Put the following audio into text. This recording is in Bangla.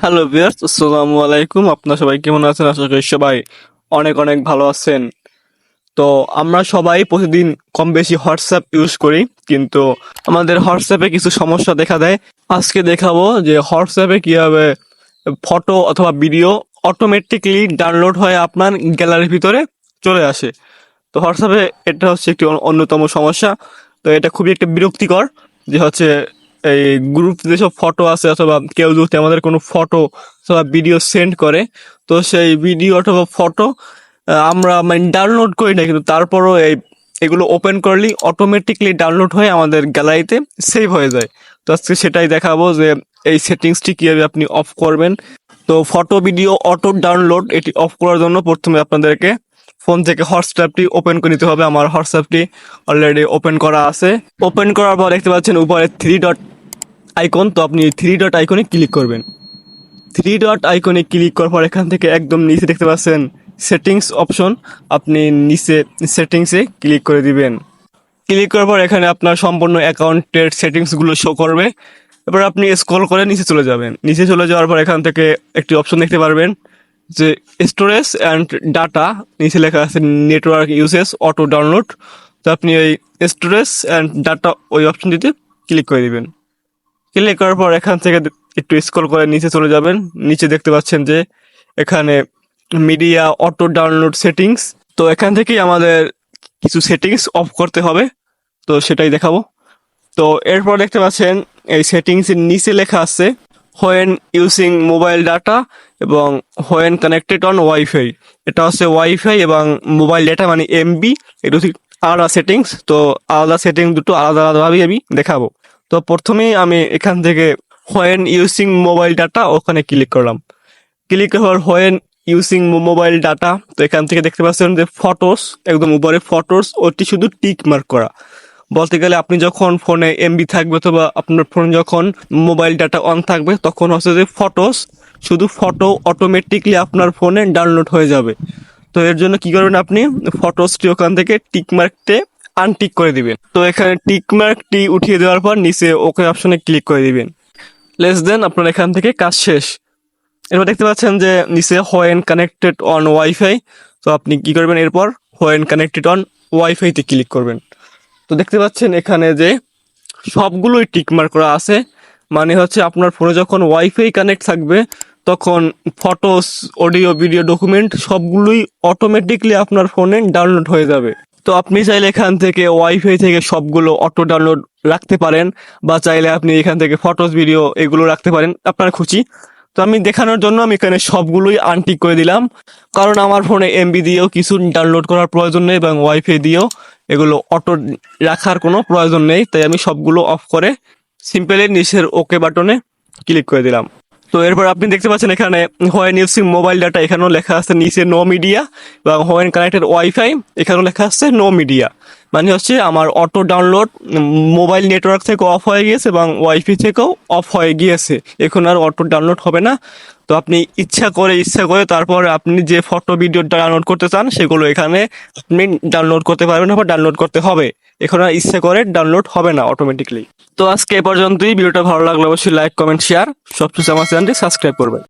হ্যালো ভিউয়ার্স, আসসালামু আলাইকুম। আপনারা সবাই কেমন আছেন? আশা করি সবাই অনেক অনেক ভালো আছেন। তো আমরা সবাই প্রতিদিন কম বেশি হোয়াটসঅ্যাপ ইউজ করি, কিন্তু আমাদের হোয়াটসঅ্যাপে কিছু সমস্যা দেখা দেয়। আজকে দেখাবো যে হোয়াটসঅ্যাপে কিভাবে ফটো অথবা ভিডিও অটোমেটিকলি ডাউনলোড হয়ে আপনার গ্যালারির ভিতরে চলে আসে। তো হোয়াটসঅ্যাপে এটা হচ্ছে একটি অন্যতম সমস্যা। তো এটা খুবই একটা বিরক্তিকর যে হচ্ছে এই গ্রুপ যেসব ফটো আছে অথবা কেউ যদি আমাদের কোনো ফটো অথবা ভিডিও সেন্ড করে, তো সেই ভিডিও অথবা ফটো আমরা মানে ডাউনলোড করি না, কিন্তু তারপরও এগুলো ওপেন করলেই অটোমেটিকলি ডাউনলোড হয়ে আমাদের গ্যালারিতে সেভ হয়ে যায়। তো আজকে সেটাই দেখাবো যে এই সেটিংসটি কীভাবে আপনি অফ করবেন। তো ফটো ভিডিও অটো ডাউনলোড এটি অফ করার জন্য প্রথমে আপনাদেরকে ফোন থেকে হোয়াটসঅ্যাপটি ওপেন করে নিতে হবে। আমার হোয়াটসঅ্যাপটি অলরেডি ওপেন করা আছে। ওপেন করার পর দেখতে পাচ্ছেন উপরে থ্রি ডট আইকন, তো আপনি থ্রি ডট আইকনে ক্লিক করবেন। থ্রি ডট আইকনে ক্লিক করার পর এখান থেকে একদম নিচে দেখতে পাচ্ছেন সেটিংস অপশন, আপনি নিচে সেটিংসে ক্লিক করে দিবেন। ক্লিক করার পর এখানে আপনার সম্পূর্ণ অ্যাকাউন্টের সেটিংসগুলো শো করবে। এবার আপনি স্ক্রল করে নিচে চলে যাবেন। নিচে চলে যাওয়ার পর এখান থেকে একটি অপশন দেখতে পারবেন যে স্টোরেজ অ্যান্ড ডাটা, নিচে লেখা আছে নেটওয়ার্ক ইউসেজ অটো ডাউনলোড। তো আপনি এই স্টোরেজ অ্যান্ড ডাটা ওই অপশনটিতে ক্লিক করে দিবেন। ক্লিক করার পর এখান থেকে একটু স্ক্রল করে নিচে চলে যাবেন। নিচে দেখতে পাচ্ছেন যে এখানে মিডিয়া অটো ডাউনলোড সেটিংস। তো এখান থেকেই আমাদের কিছু সেটিংস অফ করতে হবে, তো সেটাই দেখাবো। তো এরপর দেখতে পাচ্ছেন এই সেটিংসের নিচে লেখা আছে হোয়েন ইউজিং মোবাইল ডাটা এবং হোয়েন কানেক্টেড অন ওয়াইফাই। এটা হচ্ছে ওয়াইফাই এবং মোবাইল ডাটা মানে এমবি, এটা হচ্ছে আলাদা সেটিংস। তো আলাদা সেটিংস দুটো আলাদা আলাদাভাবেই আমি দেখাবো। তো প্রথমেই আমি এখান থেকে হোয়েন ইউজিং মোবাইল ডাটা ওখানে ক্লিক করলাম। ক্লিক করার হোয়েন ইউজিং মোবাইল ডাটা, তো এখান থেকে দেখতে পাচ্ছেন যে ফটোস, একদম উপরে ফটোস, ওটি শুধু টিক মার্ক করা। বলতে গেলে আপনি যখন ফোনে এমবি থাকবে অথবা আপনার ফোনে যখন মোবাইল ডাটা অন থাকবে তখন হচ্ছে যে ফটোস, শুধু ফটো অটোমেটিকলি আপনার ফোনে ডাউনলোড হয়ে যাবে। তো এর জন্য কি করবেন, আপনি ফটোসটি ওখান থেকে টিক মার্কটে আনটিক করে দিবেন। তো এখানে টিক মার্কটি উঠিয়ে দেওয়ার পর নিচে ওকে অপশনে ক্লিক করে দিবেন। লেস দেন আপনার এখান থেকে কাজ শেষ। এরপর দেখতে পাচ্ছেন যে নিচে হোয়েন কানেক্টেড অন ওয়াইফাই। তো আপনি কি করবেন, এরপর হোয়েন কানেক্টেড অন ওয়াইফাইতে ক্লিক করবেন। তো দেখতে পাচ্ছেন এখানে যে সবগুলোই টিকমার্ক করা আছে, মানে হচ্ছে আপনার ফোনে যখন ওয়াইফাই কানেক্ট থাকবে তখন ফটোস, অডিও, ভিডিও, ডকুমেন্ট সবগুলোই অটোমেটিকলি আপনার ফোনে ডাউনলোড হয়ে যাবে। তো আপনি চাইলে এখান থেকে ওয়াইফাই থেকে সবগুলো অটো ডাউনলোড রাখতে পারেন, বা চাইলে আপনি এখান থেকে ফটোস, ভিডিও এগুলো রাখতে পারেন, আপনার খুশি। তো আমি দেখানোর জন্য আমি এখানে সবগুলোই আনটিক করে দিলাম, কারণ আমার ফোনে এমবি দিয়েও কিছু ডাউনলোড করার প্রয়োজন নেই এবং ওয়াইফাই দিয়েও এগুলো অটো রাখার কোনো প্রয়োজন নেই। তাই আমি সবগুলো অফ করে সিম্পলি নিচের ওকে বাটনে ক্লিক করে দিলাম। তো এরপর আপনি দেখতে পাচ্ছেন এখানে হোয়েন ইউজিং মোবাইল ডাটা, এখানেও লেখা আছে নিচে নো মিডিয়া, এবং হোয়েন কানেক্টেড ওয়াইফাই এখানেও লেখা আছে নো মিডিয়া। মানে হচ্ছে আমার অটো ডাউনলোড মোবাইল নেটওয়ার্ক থেকে অফ হয়ে গিয়েছে এবং ওয়াইফাই থেকেও অফ হয়ে গিয়েছে, এখন আর অটো ডাউনলোড হবে না। তো আপনি ইচ্ছা করে তারপর আপনি যে ফটো ভিডিও ডাউনলোড করতে চান সেগুলো এখানে আপনি ডাউনলোড করতে পারবেন বা ডাউনলোড করতে হবে, এখন আর ইচ্ছা করে ডাউনলোড হবে না অটোমেটিকলি। তো আজকে এ পর্যন্তই। ভিডিওটা ভালো লাগলে অবশ্যই লাইক, কমেন্ট, শেয়ার, সবকিছু আমার চ্যানেলটি সাবস্ক্রাইব করবেন।